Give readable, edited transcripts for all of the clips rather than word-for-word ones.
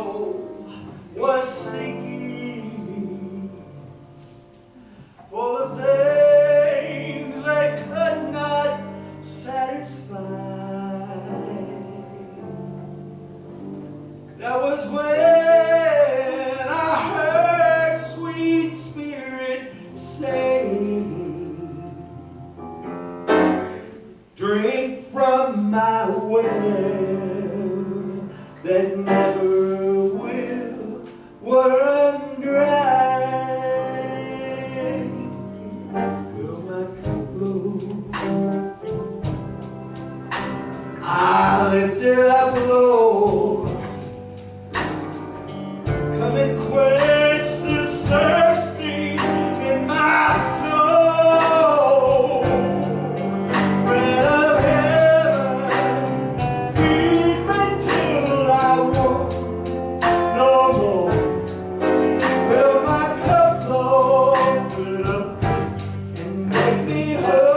soul was seeking for the things that could not satisfy. That was when I heard sweet spirit say, drink from my well that never will run dry. Fill my cup, Lord. I lift it up, Lord. Come and quench this thirsting in my soul. Bread of heaven, feed me till I want no more. Fill my cup, Lord, fill it up and make me whole.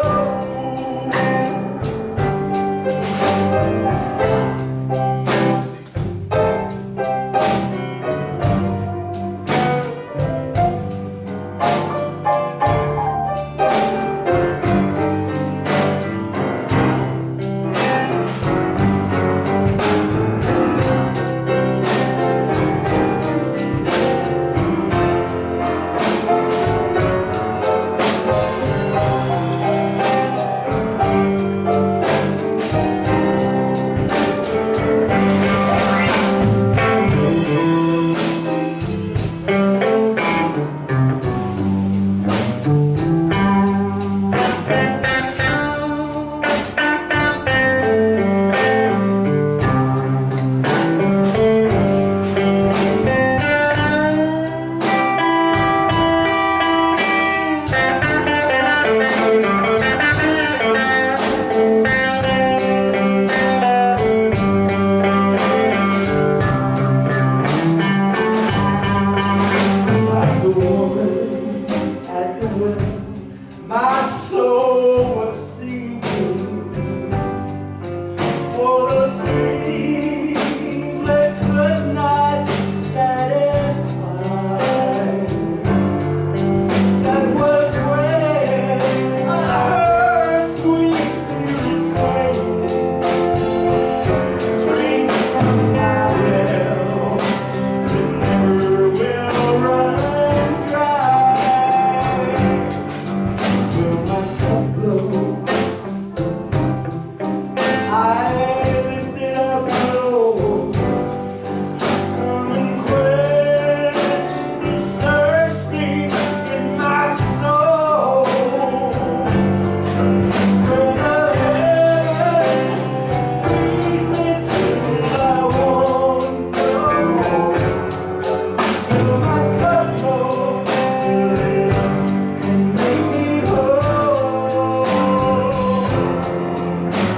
My soul was seeking for the things that could not satisfy. That was when I heard sweet spirit say, drink from my well that never will run dry. Fill my cup, Lord. I lift it up, Lord. Come and quench this thirsting in my soul. Bread of heaven, feed me till I want no more. Fill my cup, Lord, fill it up and make me whole.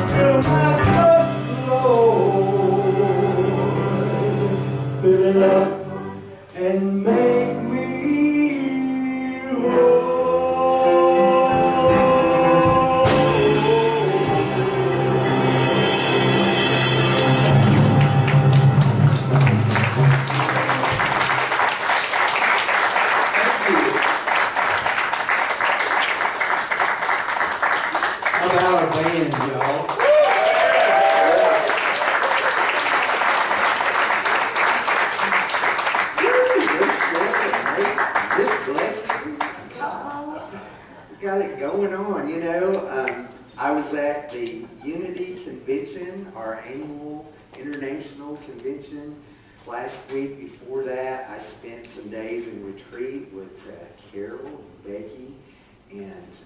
Fill my cup, Lord, fill it up and make me whole. How about our band, y'all? This blessing, we got it going on, you know. I was at the Unity Convention, our annual international convention, last week. Before that, I spent some days in retreat with Carol and Becky and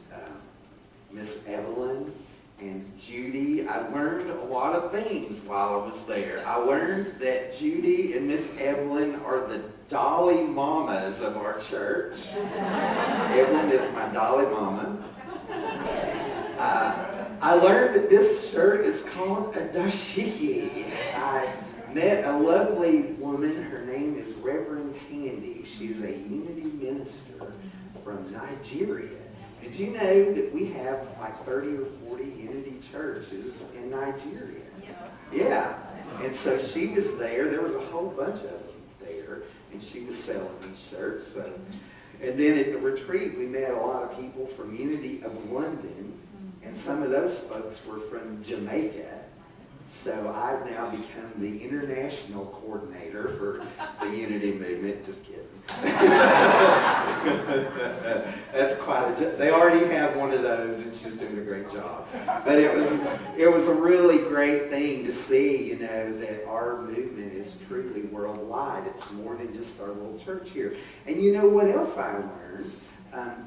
Miss Evelyn and Judy. I learned a lot of things while I was there. I learned that Judy and Miss Evelyn are the Dolly Mamas of our church. Evelyn is my Dolly Mama. I learned that this shirt is called a dashiki. I met a lovely woman. Her name is Reverend Candy. She's a Unity minister from Nigeria. Did you know that we have like 30 or 40 Unity churches in Nigeria? Yeah. And so she was there. There was a whole bunch bunch of them there, and she was selling these shirts. So, and then at the retreat, we met a lot of people from Unity of London, and some of those folks were from Jamaica. So I've now become the international coordinator for the Unity movement. Just kidding. That's quite a job. They already have one of those, and she's doing a great job. But it was a really great thing to see, you know, that our movement is truly worldwide. It's more than just our little church here. And you know what else I learned?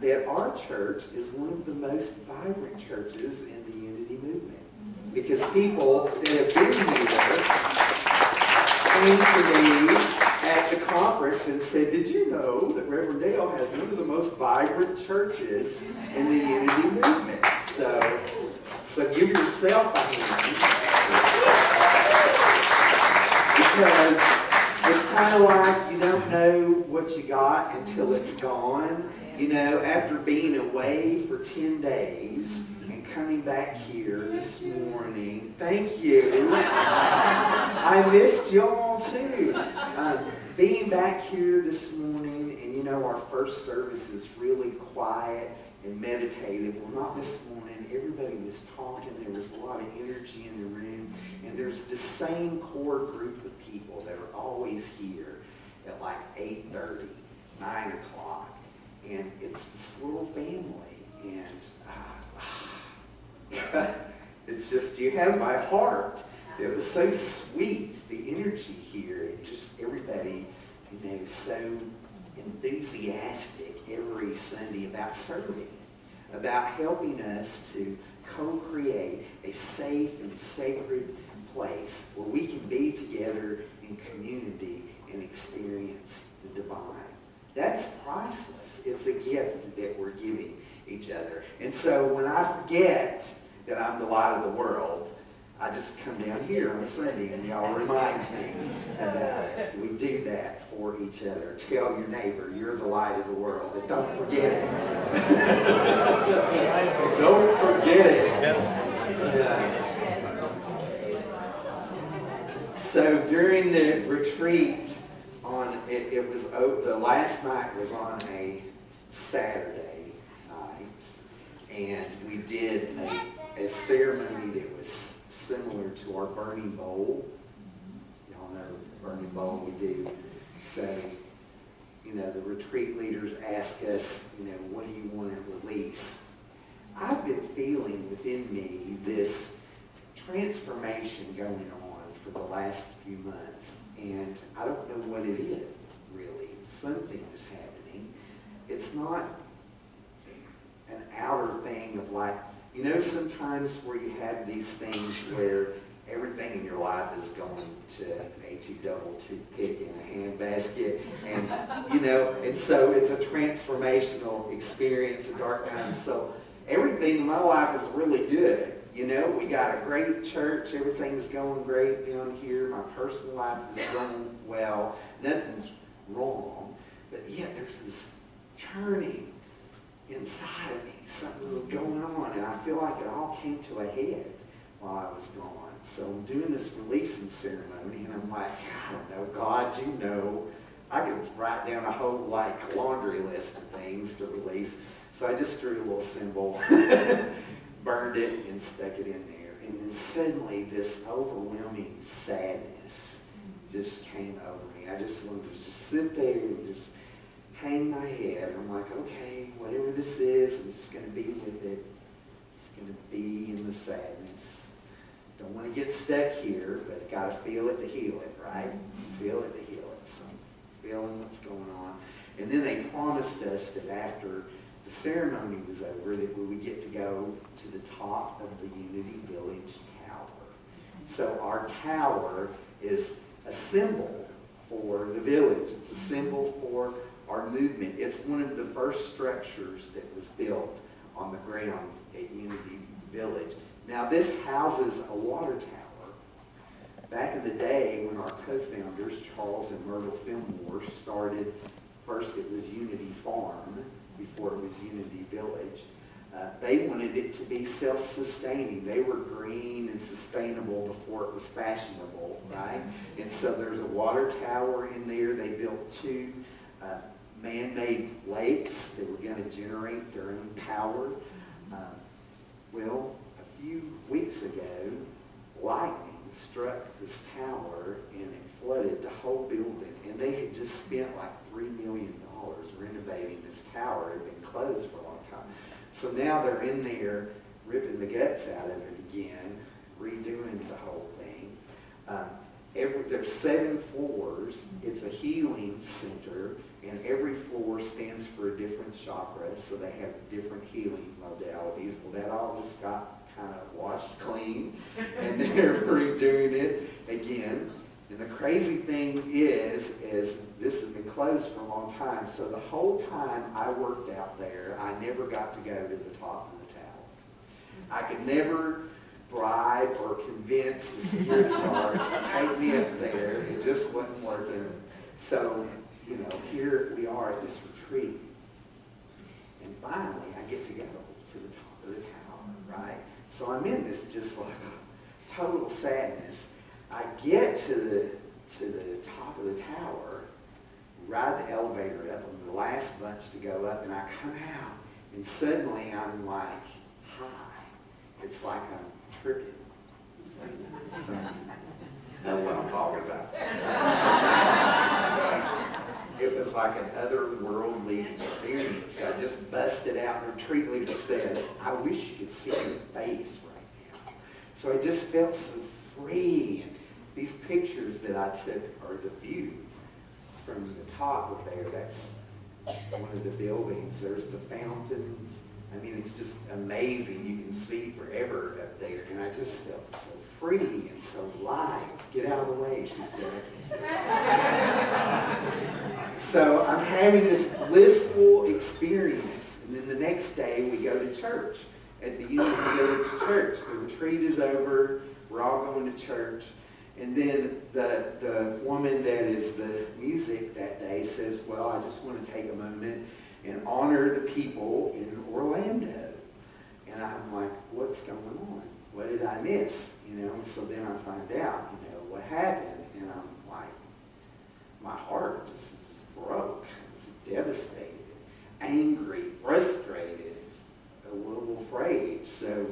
That our church is one of the most vibrant churches in the Unity movement. Because people that have been here came to me at the conference and said, did you know that Reverend Dale has one of the most vibrant churches in the Unity movement? So give yourself a hand. Because it's kind of like you don't know what you got until it's gone. You know, after being away for 10 days and coming back here this morning, thank you. I missed y'all too. Being back here this morning, and you know, our first service is really quiet and meditative. Well, not this morning. Everybody was talking. There was a lot of energy in the room. And there's the same core group of people that are always here at like 8:30, 9 o'clock. And it's this little family, and it's just, you have my heart. It was so sweet, the energy here, and just everybody, you know, so enthusiastic every Sunday about serving, about helping us to co-create a safe and sacred place where we can be together in community and experience the divine. That's priceless. It's a gift that we're giving each other. And so when I forget that I'm the light of the world, I just come down here on Sunday and y'all remind me about it. We do that for each other. Tell your neighbor, you're the light of the world. And don't forget it. Don't forget it. Yeah. So during the retreat, it was the last night was on a Saturday night, and we did a ceremony that was similar to our burning bowl. Y'all know the burning bowl we do. So, you know, the retreat leaders ask us, you know, what do you want to release? I've been feeling within me this transformation going on for the last few months. And I don't know what it is, really. Something is happening. It's not an outer thing of like, you know, sometimes where you have these things where everything in your life is going to double toothpick in a handbasket. And, you know, and so it's a transformational experience, a dark night. So everything in my life is really good. You know, we got a great church. Everything's going great down here. My personal life is going well. Nothing's wrong. But yet there's this churning inside of me. Something's going on. And I feel like it all came to a head while I was gone. So I'm doing this releasing ceremony. And I'm like, I don't know, God, you know. I could write down a whole, like, laundry list of things to release. So I just drew a little symbol. Burned it and stuck it in there. And then suddenly this overwhelming sadness just came over me. I just wanted to just sit there and just hang my head. I'm like, okay, whatever this is, I'm just going to be with it. Just going to be in the sadness. Don't want to get stuck here, but got to feel it to heal it, right? Feel it to heal it. So I'm feeling what's going on. And then they promised us that after the ceremony was over, that we would get to go to the top of the Unity Village Tower. So our tower is a symbol for the village. It's a symbol for our movement. It's one of the first structures that was built on the grounds at Unity Village. Now this houses a water tower. Back in the day when our co-founders, Charles and Myrtle Fillmore, started, first it was Unity Farm, before it was Unity Village. They wanted it to be self-sustaining. They were green and sustainable before it was fashionable, right? And so there's a water tower in there. They built 2 man-made lakes that were going to generate their own power. Well, a few weeks ago, lightning struck this tower and it flooded the whole building. And they had just spent like $3 million renovating this tower. It had been closed for a long time. So now they're in there ripping the guts out of it again, redoing the whole thing. There's 7 floors. It's a healing center, and every floor stands for a different chakra, so they have different healing modalities. Well, that all just got kind of washed clean, and they're redoing it again. And the crazy thing is this has been closed for a long time, so the whole time I worked out there, I never got to go to the top of the tower. I could never bribe or convince the security guards to take me up there. It just wasn't working. So, you know, here we are at this retreat. And finally, I get to go to the top of the tower, right? So I'm in this just like total sadness. I get to the top of the tower, ride the elevator up, I'm the last bunch to go up, and I come out, and suddenly I'm like high. It's like I'm tripping. So, that's what I'm talking about. It was like an otherworldly experience. I just busted out, and the retreat leader said, I wish you could see your face right now. So I just felt so free. These pictures that I took are the view from the top of there. That's one of the buildings. There's the fountains. I mean, it's just amazing. You can see forever up there. And I just felt so free and so light. Get out of the way, she said. I can't say. So I'm having this blissful experience. And then the next day we go to church at the Unity Village Church. The retreat is over. We're all going to church. And then the woman that is the music that day says, well, I just want to take a moment and honor the people in Orlando. And I'm like, what's going on? What did I miss? You know, and so then I find out, you know, what happened. And I'm like, my heart just broke. I was devastated, angry, frustrated, a little afraid. So,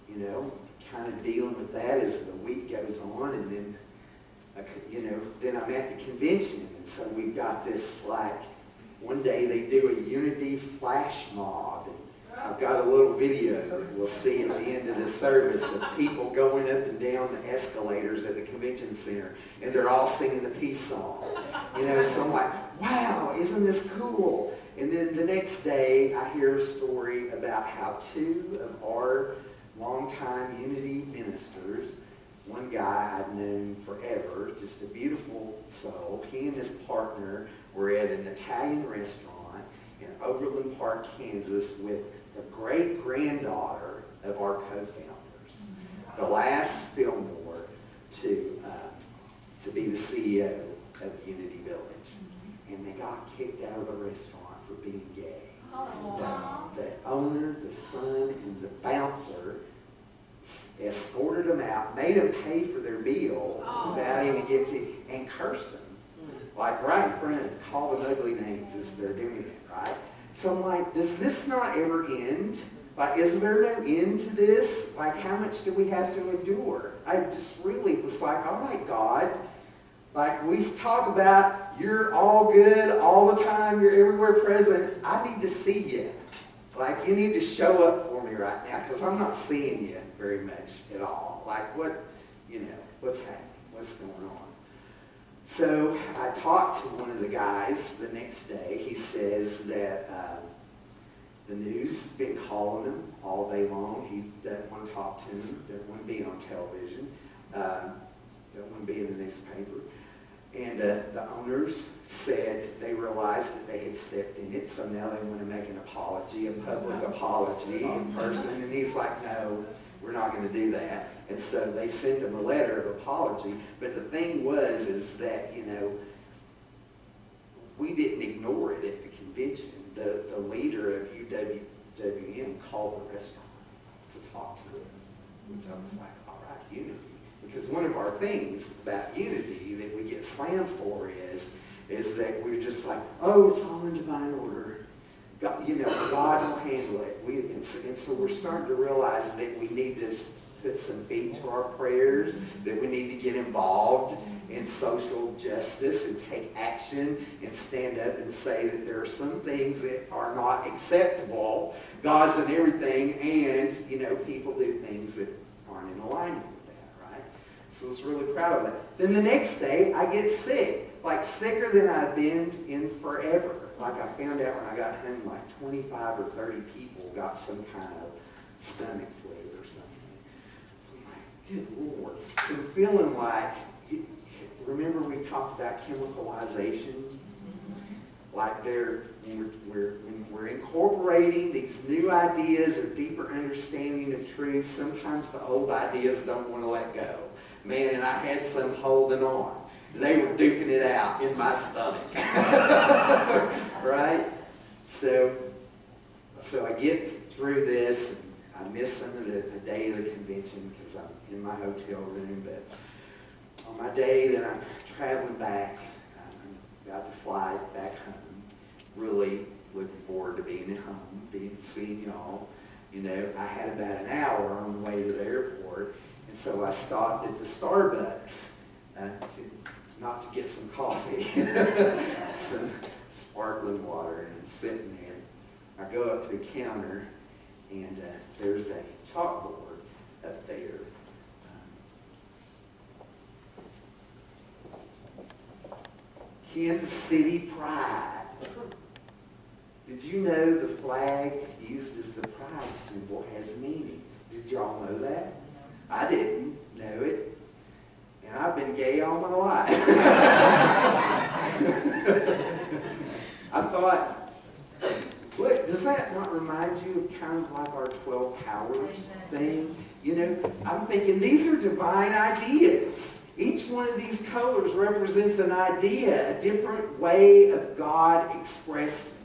you know, kind of dealing with that as the week goes on, and then, you know, then I'm at the convention, and so we've got this, like, one day they do a unity flash mob, and I've got a little video that we'll see at the end of the service of people going up and down the escalators at the convention center, and they're all singing the peace song, you know, so I'm like, wow, isn't this cool? And then the next day I hear a story about how 2 of our longtime Unity ministers, one guy I'd known forever, just a beautiful soul, he and his partner were at an Italian restaurant in Overland Park, Kansas with the great-granddaughter of our co-founders, the last Fillmore to be the CEO of Unity Village. And they got kicked out of the restaurant for being gay. The owner, the son, and the bouncer escorted them out, made them pay for their meal without even getting to, and cursed them. Like right in front of them, call them ugly names as they're doing it, right? So I'm like, does this not ever end? Like, is there no end to this? Like, how much do we have to endure? I just really was like, all right, God. Like, we talk about you're all good all the time, you're everywhere present. I need to see you. Like, you need to show up for me right now, because I'm not seeing you very much at all. Like, what, you know, what's happening? What's going on? So I talked to one of the guys the next day. He says that the news has been calling him all day long. He doesn't want to talk to him, doesn't want to be on television, doesn't want to be in the newspaper. And the owners said they realized that they had stepped in it, so now they want to make an apology, a public apology in person. And he's like, no, we're not going to do that. And so they sent him a letter of apology. But the thing is that, you know, we didn't ignore it at the convention. the leader of UWM called the restaurant to talk to it, which I was like, all right, unity. Because one of our things about unity that we get slammed for is that we're just like, oh, it's all in divine order. God, God will handle it. And so we're starting to realize that we need to put some feet to our prayers, that we need to get involved in social justice and take action and stand up and say that there are some things that are not acceptable. God's in everything, and people do things that aren't in alignment with that, right? So I was really proud of that. Then the next day, I get sick, like sicker than I've been in forever. Like I found out when I got home, like 25 or 30 people got some kind of stomach flu or something. So I'm like, good Lord. So I'm feeling like, remember we talked about chemicalization? Like when we're incorporating these new ideas of deeper understanding of truth, sometimes the old ideas don't want to let go. Man, and I had some holding on. They were duking it out in my stomach. Right? So I get through this. I miss some of the day of the convention because I'm in my hotel room. But on my day that I'm traveling back, I'm about to fly back home. Really looking forward to being at home, seeing y'all. I had about an hour on the way to the airport. And so I stopped at the Starbucks not to get some coffee, some sparkling water, and I'm sitting there. I go up to the counter, and there's a chalkboard up there. Kansas City Pride. Did you know the flag used as the pride symbol has meaning? Did y'all know that? I didn't know it. And I've been gay all my life. I thought, look, does that not remind you of kind of like our 12 powers thing? I'm thinking these are divine ideas. Each one of these colors represents an idea, a different way of God expressing.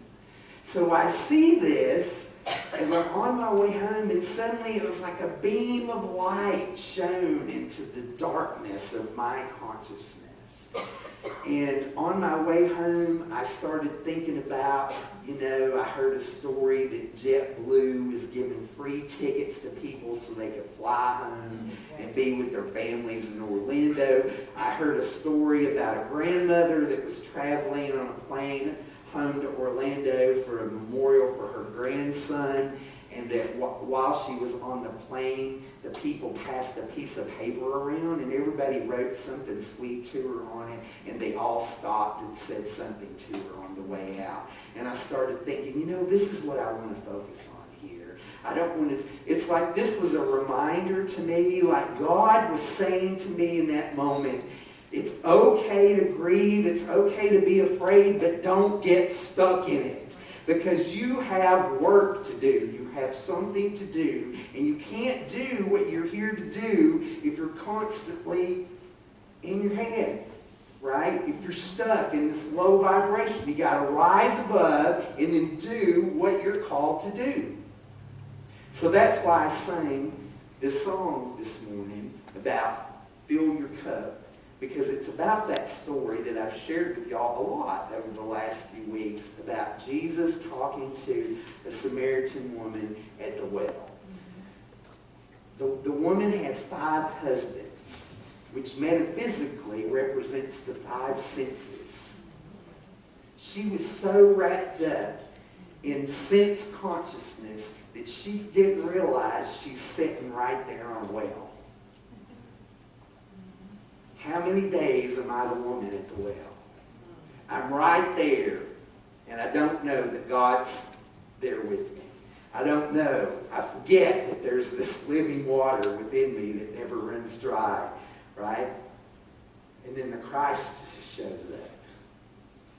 So I see this as I'm on my way home, and suddenly it was like a beam of light shone into the darkness of my consciousness. And on my way home, I started thinking about, I heard a story that JetBlue is giving free tickets to people so they could fly home and be with their families in Orlando. I heard a story about a grandmother that was traveling on a plane home to Orlando for a memorial for her grandson, and that while she was on the plane, the people passed a piece of paper around, and everybody wrote something sweet to her on it, and they all stopped and said something to her on the way out. And I started thinking, this is what I want to focus on here. I don't want to, it's like this was a reminder to me, like God was saying to me in that moment, it's okay to grieve, it's okay to be afraid, but don't get stuck in it. Because you have work to do. You have something to do. And you can't do what you're here to do if you're constantly in your head. Right? If you're stuck in this low vibration, you got to rise above and then do what you're called to do. So that's why I sang this song this morning about fill your cup. Because it's about that story that I've shared with y'all a lot over the last few weeks about Jesus talking to a Samaritan woman at the well. The woman had 5 husbands, which metaphysically represents the 5 senses. She was so wrapped up in sense consciousness that she didn't realize she's sitting right there on a well. How many days am I the woman at the well? I'm right there, and I don't know that God's there with me. I don't know. I forget that there's this living water within me that never runs dry, right? And then the Christ shows up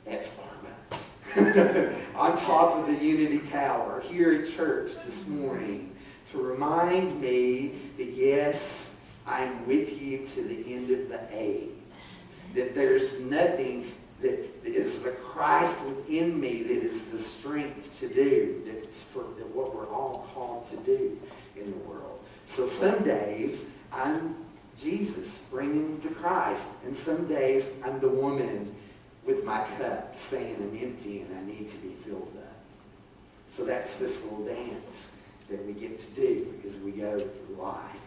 at Starbucks on top of the Unity Tower here at church this morning to remind me that yes, I'm with you to the end of the age. That there's nothing that is the Christ within me that is the strength to do, that's for what we're all called to do in the world. So some days I'm Jesus bringing to Christ, and some days I'm the woman with my cup saying I'm empty and I need to be filled up. So that's this little dance that we get to do as we go through life.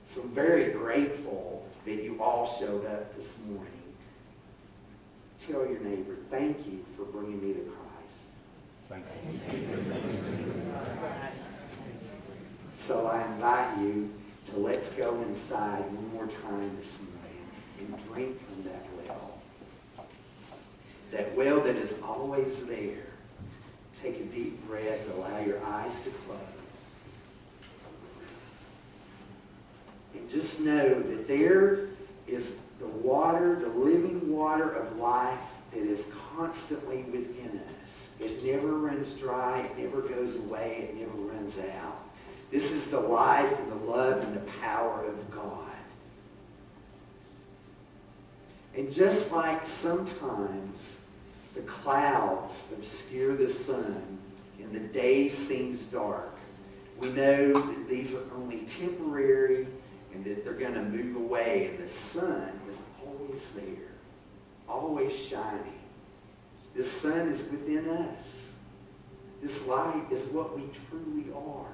So I'm very grateful that you all showed up this morning. Tell your neighbor, thank you for bringing me to Christ. Thank you. So I invite you to let's go inside one more time this morning and drink from that well. That well that is always there. Take a deep breath, allow your eyes to close. And just know that there is the water, the living water of life that is constantly within us. It never runs dry, it never goes away, it never runs out. This is the life and the love and the power of God. And just like sometimes the clouds obscure the sun and the day seems dark, we know that these are only temporary and that they're going to move away, and the sun is always there, always shining. The sun is within us. This light is what we truly are.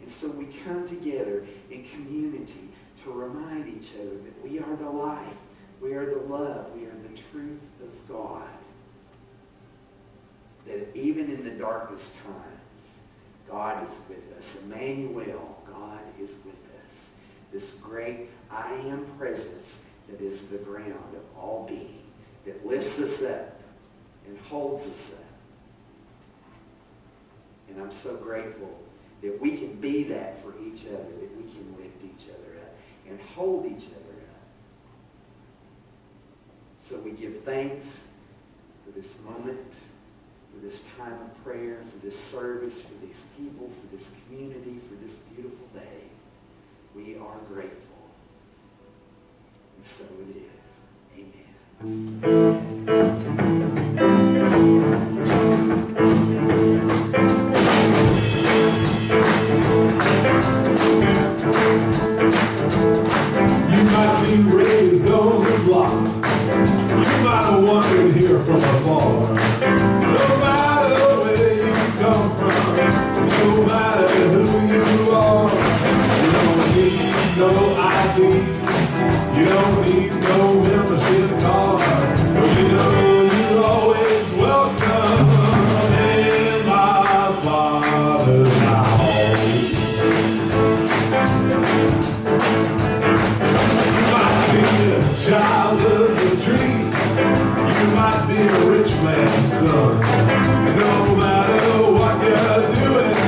And so we come together in community to remind each other that we are the life, we are the love, we are the truth of God. That even in the darkest times, God is with us. Emmanuel, God is with us. This great I am presence that is the ground of all being, that lifts us up and holds us up. And I'm so grateful that we can be that for each other, that we can lift each other up and hold each other up. So we give thanks for this moment, for this time of prayer, for this service, for these people, for this community, for this beautiful day. We are grateful. And so it is. Amen. You might be raised on the block. You might have wandered here from afar. No matter where you come from, no matter who you are, you don't need no ID. You don't need no membership card. But you know you're always welcome in my Father's house. Child of the streets, you might be a rich man's son. No matter what you're doing,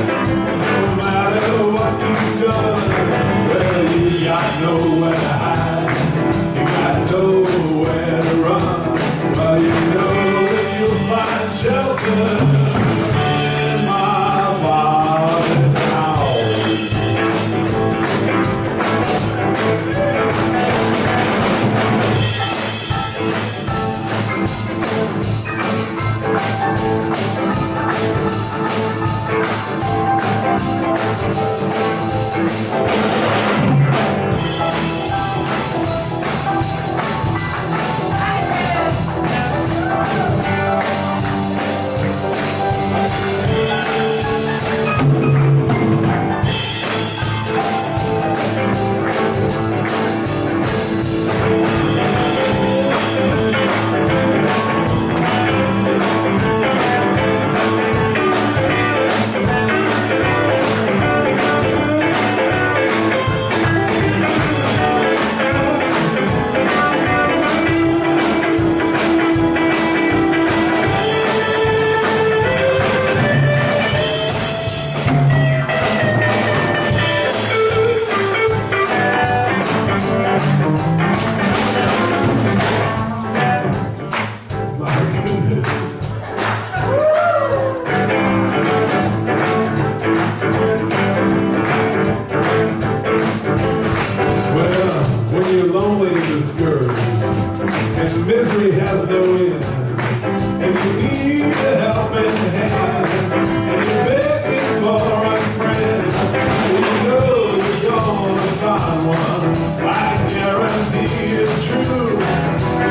no matter what you've done, well, you got nowhere to hide, you got nowhere to run. Well, you know that you'll find shelter in my Father's house. and misery has no end, and you need a helping hand, and you're begging for a friend. You know you're gonna find one, I guarantee it's true.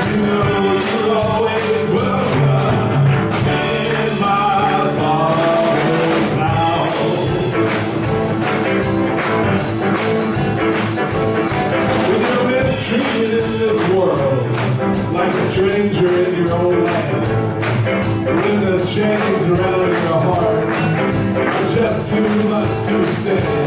You know you're always welcome in my Father's house. When you're mistreated in this world, like a stranger in your own land, when the chains around your heart are just too much to stand,